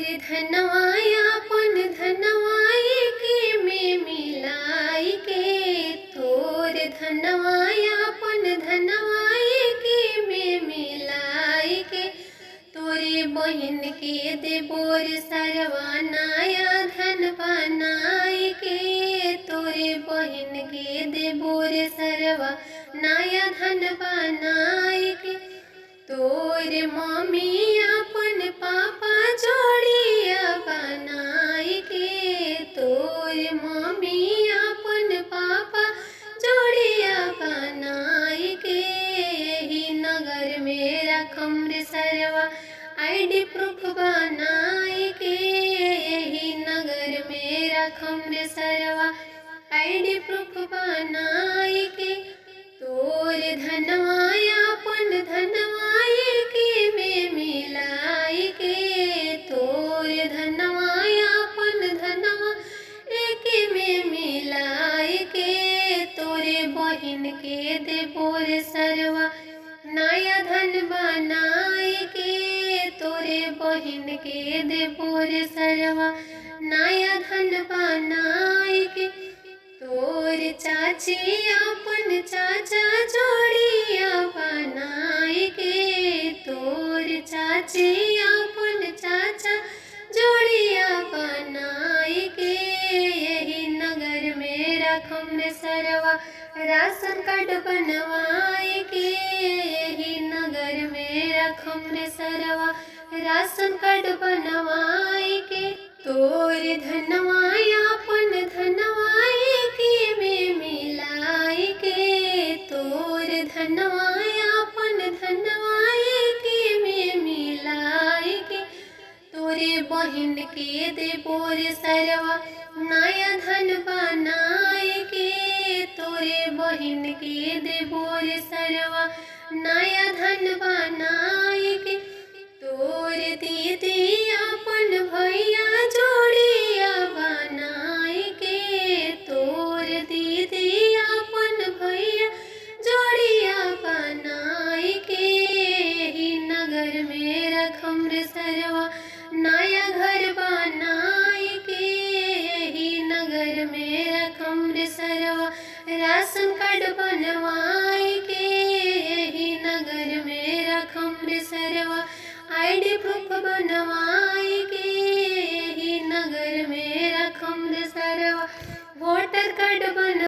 धनवाया पुन धनवाई के में मिलाई के, तोर धनवाया पुन धनवाई के में मिलाई के, तोरे बहन के देबोर सरवा नाया धन बनाई के, तोरे बहन के देबोर सरवा नाया धन बनाई के, तोर मम्मी अपन पापा जोड़िया बनाई के, तोर मम्मी अपन पापा जोड़िया बनाई के, यही नगर में रखम रे सरवा आईडी प्रूफ बनाई के, यही नगर में रखम रे सरवा आईडी प्रूफ बनाई के, तोर धनवाया अपन धनवाई के में मिलाई के, तोर धनवाया अपन धनवा के में मिलाई के, तोरे बहन के देबोर सरवा नया धन बनाई के, तोरे बहन के देबोर सरवा नया धन बनाई के, तोर चाची अपन चाचा जोड़िया बनाई के, तोर चाची अपन चाचा जोड़िया बनाई के, यही नगर में रखम रे सरवा राशन कार्ड बनवाई के, यही नगर में रखम रे सरवा राशन कार्ड बनवाई के, तोर धनवाया अपन धनवाई के में मिलाई के, तोर धनवाया अपन धनवाई के में मिलाई के, तोरे बहन के देबोर सरवा नया धन बनाई के, तोरे बहन के देबोर सरवा नया धन बना